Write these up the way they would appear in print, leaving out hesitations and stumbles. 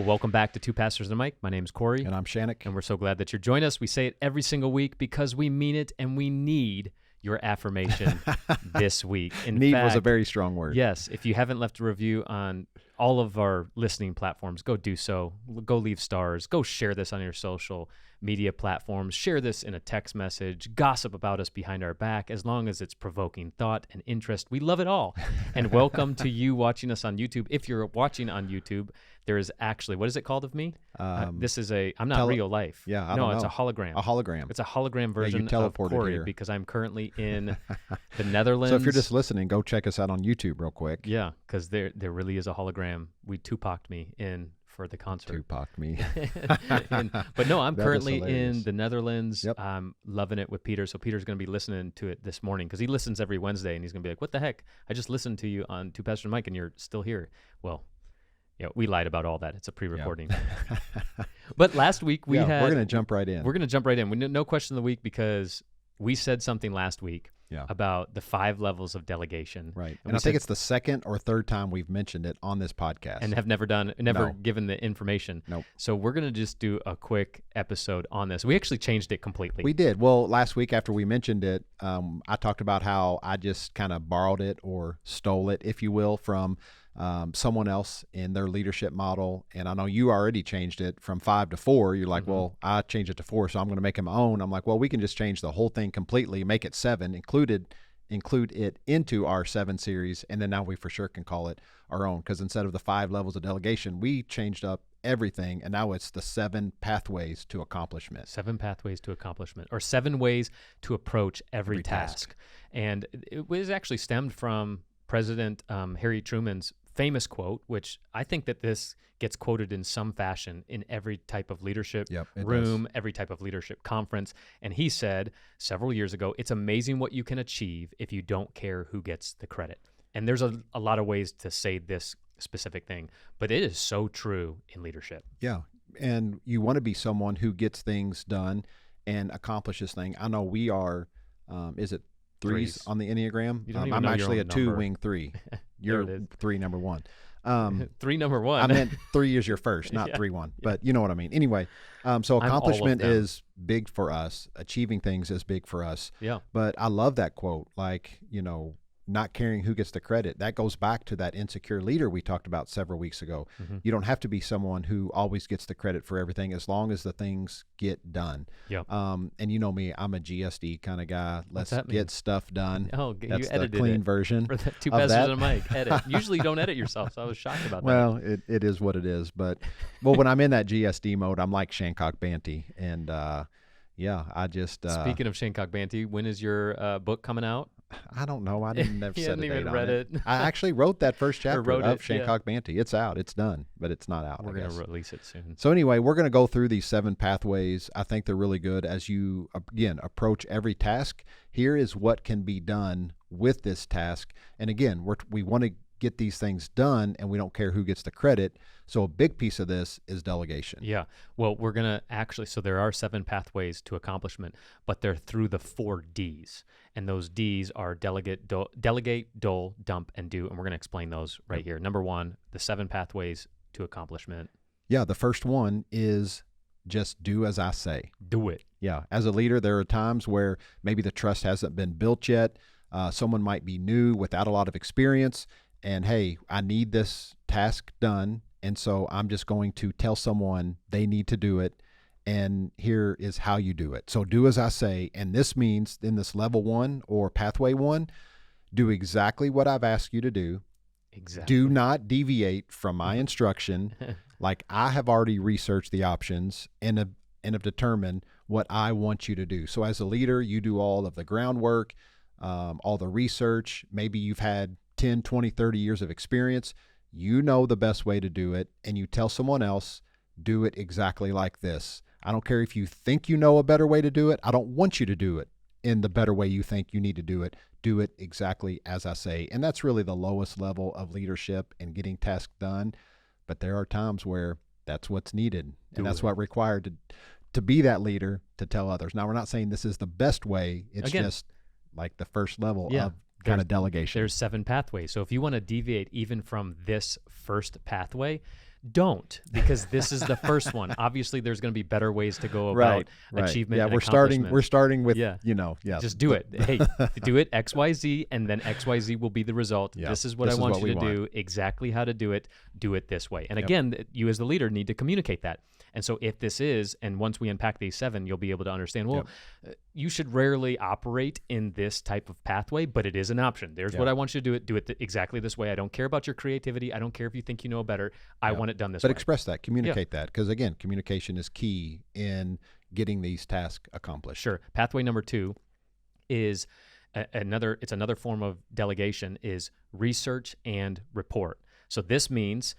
welcome back to Two Pastors and a Mic. My name's Corey. And I'm Shannick. And we're so glad that you're joining us. We say it every single week because we mean it and we need your affirmation this week. Need was a very strong word. Yes. If you haven't left a review on all of our listening platforms, go do so. Go leave stars. Go share this on your social media platforms. Share this in a text message. Gossip about us behind our back, as long as it's provoking thought and interest. We love it all. And welcome to you watching us on YouTube. If you're watching on YouTube, there is actually, what is it called of me? This is I'm not real life. Yeah, I no, don't know. It's a hologram. A hologram. It's a hologram version of Corey here. because I'm currently in the Netherlands. So if you're just listening, go check us out on YouTube real quick. Yeah, because there really is a hologram. We Tupac'd me in for the concert. Tupac'd me. But no, I'm currently hilarious. in the Netherlands. Yep. I'm loving it with Peter. So Peter's going to be listening to it this morning because he listens every Wednesday, and he's going to be like, what the heck? I just listened to you on Two Pastors and Mike, and you're still here. Well, yeah, we lied about all that. It's a pre-recording. Yep. But last week we're going to jump right in. We're going to jump right in. No question of the week because we said something last week about the 5 levels of delegation. Right. And I think it's the second or third time we've mentioned it on this podcast. And have never given the information. Nope. So we're going to just do a quick episode on this. We actually changed it completely. We did. Well, last week after we mentioned it, I talked about how I just kind of borrowed it or stole it, if you will, from someone else in their leadership model. And I know you already changed it from 5 to 4. You're like, well, I changed it to 4, so I'm going to make it my own. I'm like, well, we can just change the whole thing completely, make it 7, include it into our 7 series. And then now we for sure can call it our own. Because instead of the 5 levels of delegation, we changed up everything. And now it's the 7 pathways to accomplishment. 7 pathways to accomplishment, or 7 ways to approach every task. And it was actually stemmed from President Harry Truman's famous quote, which I think that this gets quoted in some fashion in every type of leadership room, every type of leadership conference. And he said several years ago, it's amazing what you can achieve if you don't care who gets the credit. And there's a lot of ways to say this specific thing, but it is so true in leadership. Yeah. And you want to be someone who gets things done and accomplishes things. I know we are, is it 3s on the Enneagram? I'm actually a 2-wing 3. You're 3, number 1. 3, number 1. I meant 3 is your first, not 3-1. But you know what I mean. Anyway, so accomplishment is big for us. Achieving things is big for us. Yeah. But I love that quote, like, not caring who gets the credit. That goes back to that insecure leader we talked about several weeks ago. You don't have to be someone who always gets the credit for everything as long as the things get done. Yeah. And you know me, I'm a GSD kind of guy. Let's get stuff done. Oh, that's you edited the clean it version for the Two Pastors and a Mic. Edit. Usually you don't edit yourself, so I was shocked about that. Well, it is what it is. But when I'm in that GSD mode, I'm like Shancock Banty. And I just... Speaking of Shancock Banty, when is your book coming out? I don't know. I didn't never set a date even on read it. I actually wrote that first chapter of Shancock yeah. Banty. It's out. It's done, but it's not out. We're going to release it soon. So anyway, we're going to go through these 7 pathways. I think they're really good as you, again, approach every task. Here is what can be done with this task. And again, we want to get these things done, and we don't care who gets the credit. So a big piece of this is delegation. Yeah. Well, we're going to actually, so there are 7 pathways to accomplishment, but they're through the 4 Ds. And those Ds are delegate, dole, dump, and do. And we're going to explain those right here. Number 1, the 7 pathways to accomplishment. Yeah. The first one is just do as I say. Do it. Yeah. As a leader, there are times where maybe the trust hasn't been built yet. Someone might be new without a lot of experience. And hey, I need this task done. And so I'm just going to tell someone they need to do it. And here is how you do it. So do as I say. And this means in this level 1 or pathway 1, do exactly what I've asked you to do. Exactly. Do not deviate from my instruction. Like I have already researched the options and have determined what I want you to do. So as a leader, you do all of the groundwork, all the research. Maybe you've had 10, 20, 30 years of experience. You know the best way to do it, and you tell someone else, do it exactly like this. I don't care if you think you know a better way to do it. I don't want you to do it in the better way you think you need to do it. Do it exactly as I say. And that's really the lowest level of leadership and getting tasks done. But there are times where that's what's needed, and that's what's required to be that leader, to tell others. Now, we're not saying this is the best way. It's just like the first level of kind of delegation. There's 7 pathways. So if you want to deviate even from this first pathway, don't, because this is the first one. Obviously, there's going to be better ways to go about right. achievement. Yeah, and we're starting with, yeah. Yeah. Just do it. Hey, do it X, Y, Z, and then X, Y, Z will be the result. Yeah. This is what I want you to do, exactly how to do it. Do it this way. And again, you as the leader need to communicate that. And so if this is, and once we unpack these 7, you'll be able to understand, well, you should rarely operate in this type of pathway, but it is an option. There's what I want you to do it. Do it exactly this way. I don't care about your creativity. I don't care if you think you know better. I want it done this way. But express that, communicate that, because again, communication is key in getting these tasks accomplished. Sure. Pathway number 2 is another form of delegation, is research and report. So this means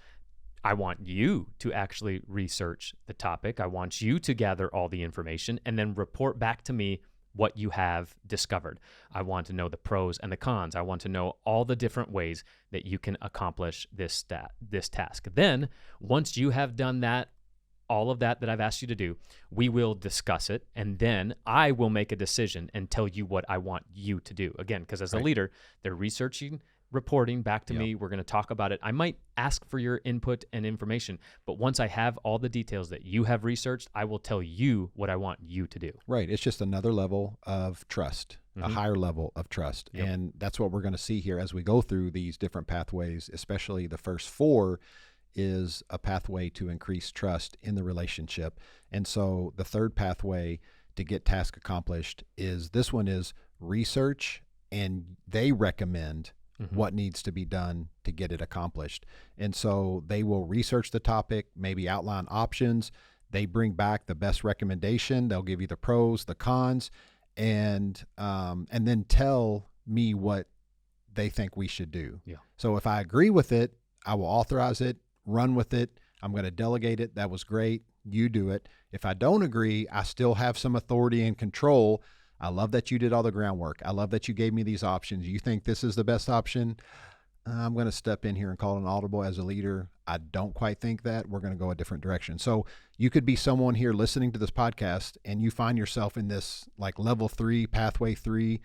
I want you to actually research the topic. I want you to gather all the information and then report back to me what you have discovered. I want to know the pros and the cons. I want to know all the different ways that you can accomplish this task. Then, once you have done that, all of that I've asked you to do, we will discuss it, and then I will make a decision and tell you what I want you to do. Again, because as a leader, they're researching, reporting back to me. We're going to talk about it. I might ask for your input and information, but once I have all the details that you have researched, I will tell you what I want you to do. Right. It's just another level of trust, a higher level of trust. And that's what we're going to see here as we go through these different pathways, especially the first 4 is a pathway to increase trust in the relationship. And so the third pathway to get task accomplished is, this one is research, and they recommend what needs to be done to get it accomplished. And so they will research the topic, maybe outline options. They bring back the best recommendation. They'll give you the pros, the cons, and then tell me what they think we should do. Yeah. So if I agree with it, I will authorize it, run with it. I'm going to delegate it. That was great. You do it. If I don't agree, I still have some authority and control. I love that you did all the groundwork. I love that you gave me these options. You think this is the best option? I'm going to step in here and call an audible as a leader. I don't quite think that. We're going to go a different direction. So you could be someone here listening to this podcast, and you find yourself in this like level 3, pathway 3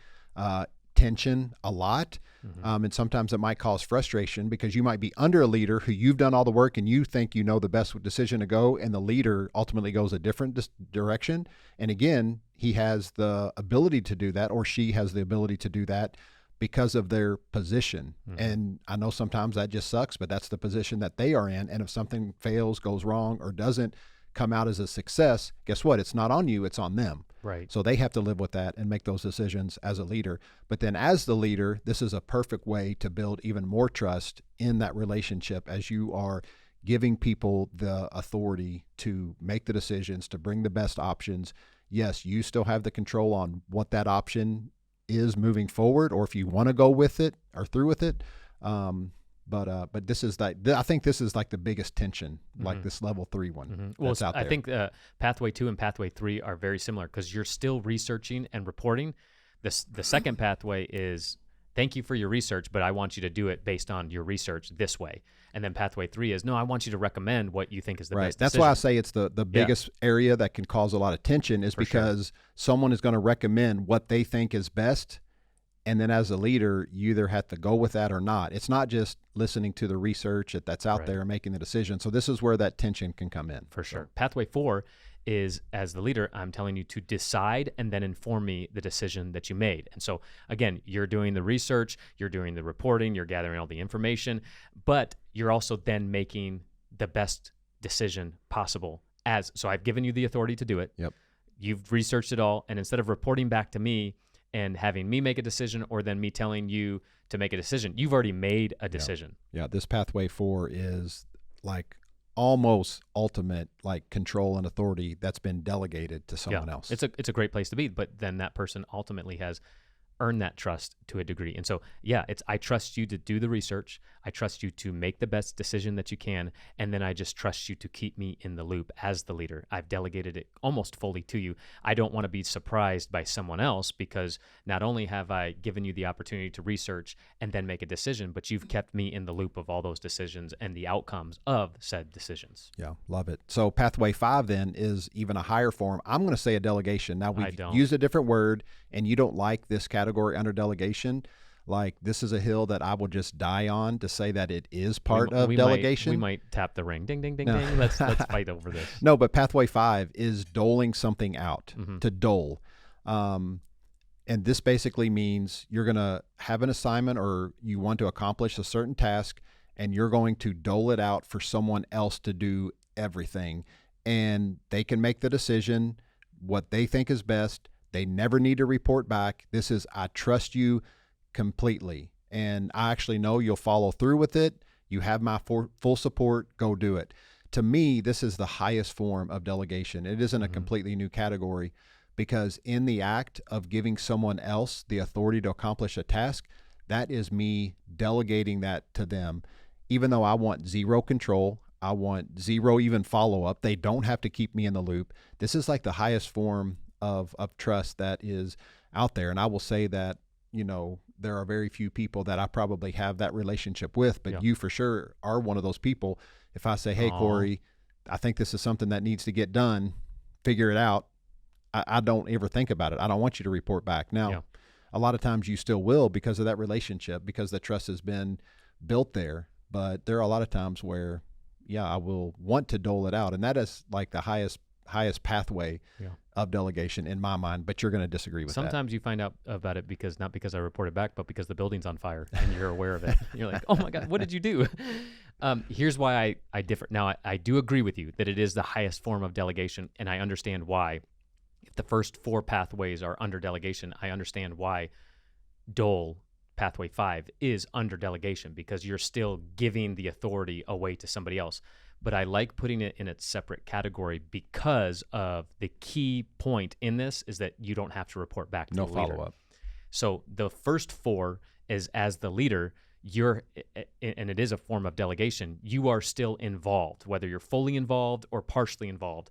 tension a lot. And sometimes it might cause frustration, because you might be under a leader who you've done all the work and you think you know the best decision to go, and the leader ultimately goes a different direction. And again, he has the ability to do that, or she has the ability to do that because of their position. And I know sometimes that just sucks, but that's the position that they are in. And if something fails, goes wrong, or doesn't come out as a success, guess what? It's not on you, it's on them. Right. So they have to live with that and make those decisions as a leader. But then as the leader, this is a perfect way to build even more trust in that relationship, as you are giving people the authority to make the decisions, to bring the best options. Yes, you still have the control on what that option is moving forward, or if you want to go with it or through with it. But this is like, I think this is like the biggest tension, like this level 3 one that's out there. I think pathway 2 and pathway 3 are very similar, because you're still researching and reporting. The second pathway is, thank you for your research, but I want you to do it based on your research this way. And then pathway 3 is, no, I want you to recommend what you think is the best That's decision. why I say it's the biggest area that can cause a lot of tension, is because someone is going to recommend what they think is best. And then as a leader, you either have to go with that or not. It's not just listening to the research that's out there and making the decision. So this is where that tension can come in. For sure. Pathway 4 is, as the leader, I'm telling you to decide and then inform me the decision that you made. And so again, you're doing the research, you're doing the reporting, you're gathering all the information, but you're also then making the best decision possible. So I've given you the authority to do it. Yep. You've researched it all. And instead of reporting back to me and having me make a decision, or then me telling you to make a decision, you've already made a decision. Yeah. This pathway 4 is like almost ultimate, like control and authority that's been delegated to someone else. It's a great place to be, but then that person ultimately has earn that trust to a degree. And so, I trust you to do the research. I trust you to make the best decision that you can. And then I just trust you to keep me in the loop as the leader. I've delegated it almost fully to you. I don't want to be surprised by someone else, because not only have I given you the opportunity to research and then make a decision, but you've kept me in the loop of all those decisions and the outcomes of said decisions. Yeah, love it. So pathway 5 then is even a higher form. I'm going to say a delegation. Now we use a different word, and you don't like this category under delegation. Like, this is a hill that I will just die on to say that it is part of we delegation. might tap the ring. Ding, ding, ding, No. ding. Let's fight over this. No, but pathway 5 is doling something out, Mm-hmm. to dole. And this basically means you're going to have an assignment or you want to accomplish a certain task, and you're going to dole it out for someone else to do everything. And they can make the decision what they think is best. They never need to report back. This is, I trust you completely, and I actually know you'll follow through with it. You have my full support. Go do it. To me, this is the highest form of delegation. It isn't a completely new category, because in the act of giving someone else the authority to accomplish a task, that is me delegating that to them. Even though I want zero control, I want zero even follow-up. They don't have to keep me in the loop. This is like the highest form of trust that is out there. And I will say that, there are very few people that I probably have that relationship with, but you for sure are one of those people. If I say, hey, Corey, I think this is something that needs to get done, figure it out, I don't ever think about it. I don't want you to report back. Now, a lot of times you still will because of that relationship, because the trust has been built there. But there are a lot of times where, I will want to dole it out. And that is like the highest pathway of delegation in my mind, but you're going to disagree with that. Sometimes you find out about it not because I reported back, but because the building's on fire and you're aware of it. You're like, oh my God, what did you do? Here's why I differ. Now, I do agree with you that it is the highest form of delegation, and I understand why. If the first 4 pathways are under delegation, I understand why dole, pathway 5, is under delegation, because you're still giving the authority away to somebody else. But I like putting it in its separate category because of the key point in this is that you don't have to report back to the leader. No follow-up. So the first 4 is, as the leader, and it is a form of delegation, you are still involved, whether you're fully involved or partially involved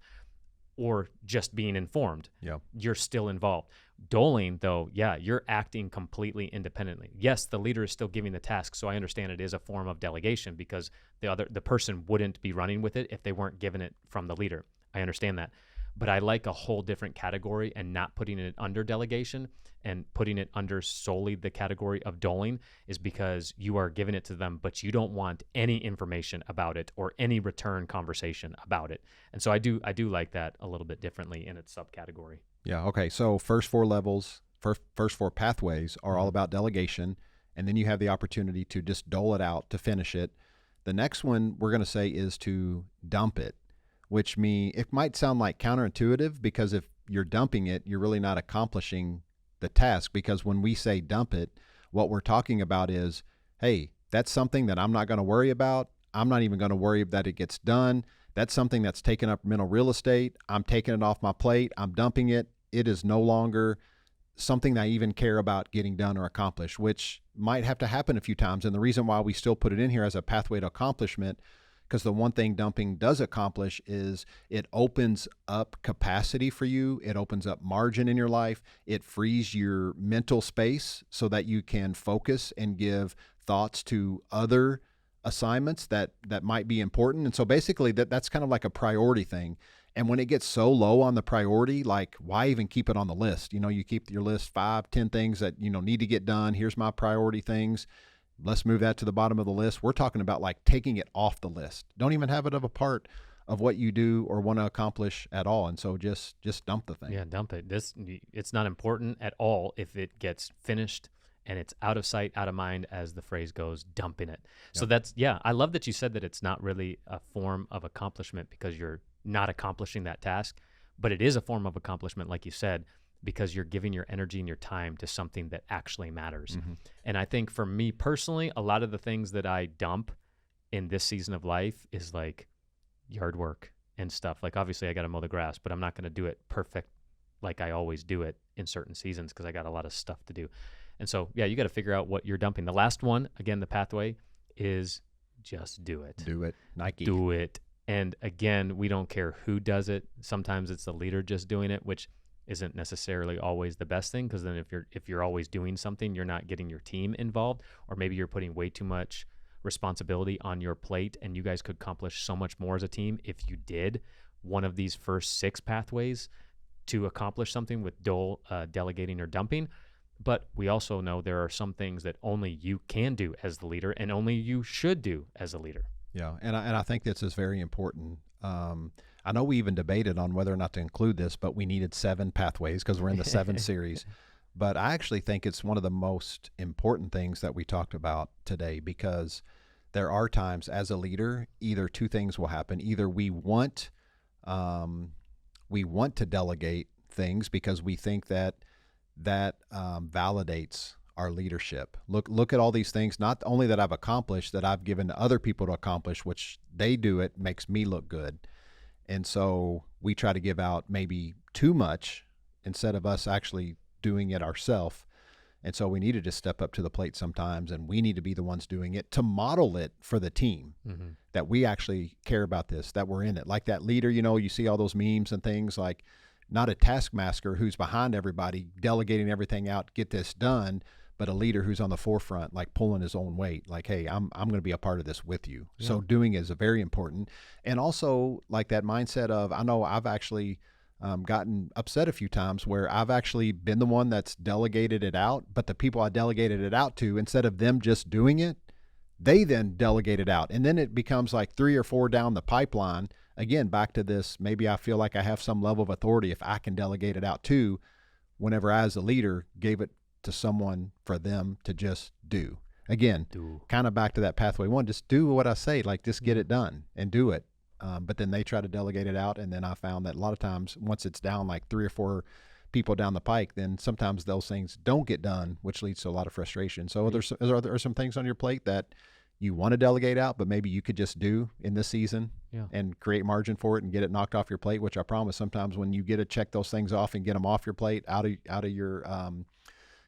or just being informed. You're still involved. Doling, though, you're acting completely independently. Yes, the leader is still giving the task, so I understand it is a form of delegation because the person wouldn't be running with it if they weren't given it from the leader. I understand that. But I like a whole different category and not putting it under delegation and putting it under solely the category of doling, is because you are giving it to them, but you don't want any information about it or any return conversation about it. And so I do like that a little bit differently in its subcategory. Yeah. Okay. So first 4 levels, first 4 pathways are all about delegation, and then you have the opportunity to just dole it out to finish it. The next one we're going to say is to dump it, which it might sound like counterintuitive, because if you're dumping it, you're really not accomplishing the task. Because when we say dump it, what we're talking about is, hey, that's something that I'm not going to worry about. I'm not even going to worry that it gets done. That's something that's taken up mental real estate. I'm taking it off my plate. I'm dumping it. It is no longer something that I even care about getting done or accomplished, which might have to happen a few times. And the reason why we still put it in here as a pathway to accomplishment, because the one thing dumping does accomplish is it opens up capacity for you. It opens up margin in your life. It frees your mental space so that you can focus and give thoughts to other assignments that might be important. And so basically that's kind of like a priority thing. And when it gets so low on the priority, like, why even keep it on the list? You keep your list 5, 10 things that, need to get done. Here's my priority things. Let's move that to the bottom of the list. We're talking about like taking it off the list. Don't even have it of a part of what you do or want to accomplish at all. And so just dump the thing. Yeah, dump it. It's not important at all if it gets finished and it's out of sight, out of mind, as the phrase goes, dumping it. So I love that you said that it's not really a form of accomplishment because you're not accomplishing that task, but it is a form of accomplishment, like you said, because you're giving your energy and your time to something that actually matters. Mm-hmm. And I think for me personally, a lot of the things that I dump in this season of life is like yard work and stuff. Like, obviously I got to mow the grass, but I'm not going to do it perfect like I always do it in certain seasons because I got a lot of stuff to do. And so, you got to figure out what you're dumping. The last one, again, the pathway is just do it. Do it. Nike. Do it. And again, we don't care who does it. Sometimes it's the leader just doing it, which isn't necessarily always the best thing, because then if you're always doing something, you're not getting your team involved, or maybe you're putting way too much responsibility on your plate, and you guys could accomplish so much more as a team if you did one of these first 6 pathways to accomplish something with delegating or dumping. But we also know there are some things that only you can do as the leader and only you should do as a leader. Yeah, and I think this is very important. I know we even debated on whether or not to include this, but we needed 7 pathways because we're in the 7 series. But I actually think it's one of the most important things that we talked about today, because there are times as a leader, either 2 things will happen. Either we want to delegate things because we think that validates our leadership. Look at all these things, not only that I've accomplished, that I've given to other people to accomplish, which they do it makes me look good. And so we try to give out maybe too much instead of us actually doing it ourselves. And so we need to just step up to the plate sometimes, and we need to be the ones doing it to model it for the team, that we actually care about this, that we're in it. Like that leader, you see all those memes and things, like not a taskmaster who's behind everybody, delegating everything out, get this done, but a leader who's on the forefront, like pulling his own weight, like, hey, I'm going to be a part of this with you. Yeah. So doing is very important. And also like that mindset of, I know I've actually gotten upset a few times where I've actually been the one that's delegated it out, but the people I delegated it out to, instead of them just doing it, they then delegate it out. And then it becomes like 3 or 4 down the pipeline. Again, back to this, maybe I feel like I have some level of authority if I can delegate it out too, whenever I as a leader gave it to someone for them to just do. Again, kind of back to that pathway 1, just do what I say, like just get it done and do it. But then they try to delegate it out. And then I found that a lot of times once it's down like 3 or 4 people down the pike, then sometimes those things don't get done, which leads to a lot of frustration. So are there some things on your plate that you want to delegate out, but maybe you could just do in this season and create margin for it and get it knocked off your plate, which I promise sometimes when you get to check those things off and get them off your plate, out of your,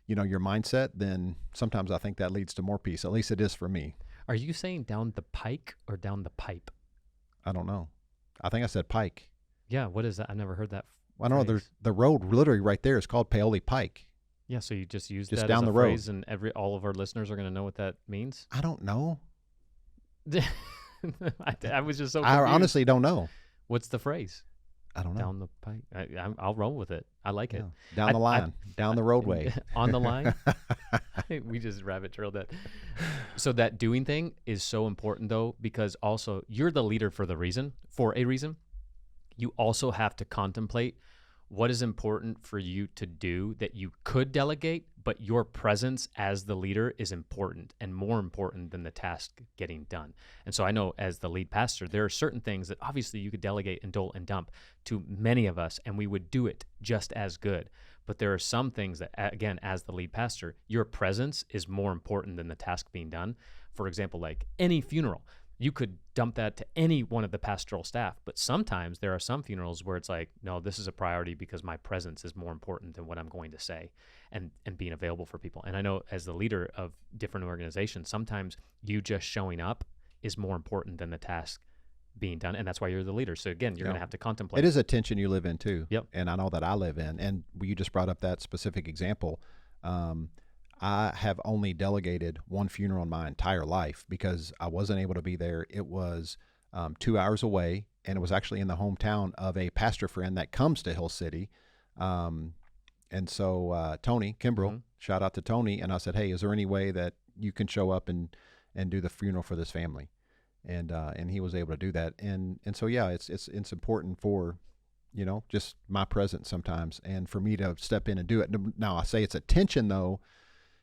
your mindset, then sometimes I think that leads to more peace. At least it is for me. Are you saying down the pike or down the pipe? I don't know. I think I said pike. Yeah. What is that? I've never heard that. I don't know. There's the road literally right there is called Paoli Pike. Yeah. So you just use that down as a the road, phrase, and all of our listeners are going to know what that means. I don't know. I was just so confused. I honestly don't know. What's the phrase? I don't know. Down the pike. I'll roll with it. I like it. Down the line, down the roadway. On the line. We just rabbit trailed that. So that doing thing is so important though, because also you're the leader for a reason. You also have to contemplate what is important for you to do that you could delegate, but your presence as the leader is important and more important than the task getting done. And so I know as the lead pastor, there are certain things that obviously you could delegate and dole and dump to many of us, and we would do it just as good. But there are some things that, again, as the lead pastor, your presence is more important than the task being done. For example, like any funeral, you could dump that to any one of the pastoral staff, but sometimes there are some funerals where it's like, no, this is a priority because my presence is more important than what I'm going to say, and being available for people. And I know as the leader of different organizations, sometimes you just showing up is more important than the task being done, and that's why you're the leader. So again, you're going to have to contemplate. It is a tension you live in too. Yep. And I know that I live in, and you just brought up that specific example. I have only delegated 1 funeral in my entire life because I wasn't able to be there. It was 2 hours away, and it was actually in the hometown of a pastor friend that comes to Hill City. And so Tony Kimbrell, shout out to Tony, and I said, hey, is there any way that you can show up and do the funeral for this family? And he was able to do that. And so, yeah, it's important for, just my presence sometimes, and for me to step in and do it. Now I say it's a tension though,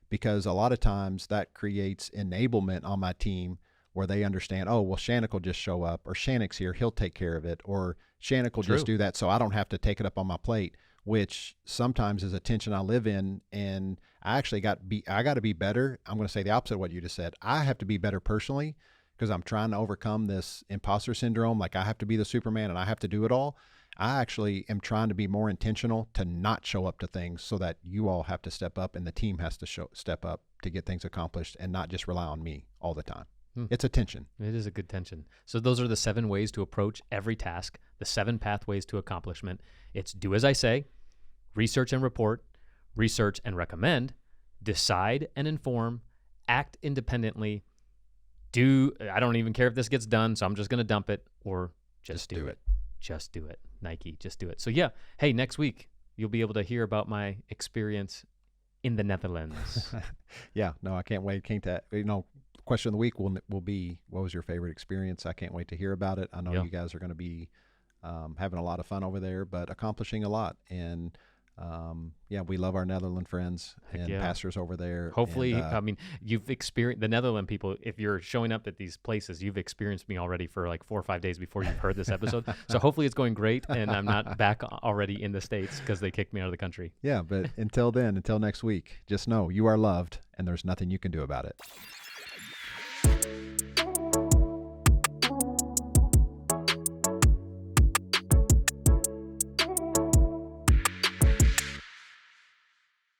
because a lot of times that creates enablement on my team where they understand, oh, well, Shannick will just show up, or Shannick's here, he'll take care of it, or Shannick will just do that so I don't have to take it up on my plate, which sometimes is a tension I live in. And I actually I got to be better. I'm going to say the opposite of what you just said. I have to be better personally because I'm trying to overcome this imposter syndrome. Like I have to be the Superman and I have to do it all. I actually am trying to be more intentional to not show up to things so that you all have to step up and the team has to step up to get things accomplished and not just rely on me all the time. It's a tension. It is a good tension. So those are the 7 ways to approach every task, the 7 pathways to accomplishment. It's do as I say, research and report, research and recommend, decide and inform, act independently, I don't even care if this gets done, so I'm just going to dump it, or just do it. Just do it. Nike, just do it. So yeah, hey, next week you'll be able to hear about my experience in the Netherlands? Yeah, no, I can't wait. Question of the week will be, what was your favorite experience? I can't wait to hear about it. I know Yeah. you guys are going to be having a lot of fun over there, but accomplishing a lot. And yeah, we love our Netherlands friends and yeah. pastors over there. Hopefully, And, I mean, you've experienced the Netherlands people. If you're showing up at these places, you've experienced me already for like 4 or 5 days before you've heard this episode. So hopefully it's going great, and I'm not back already in the States because they kicked me out of the country. yeah, but until then, until next week, just know you are loved and there's nothing you can do about it.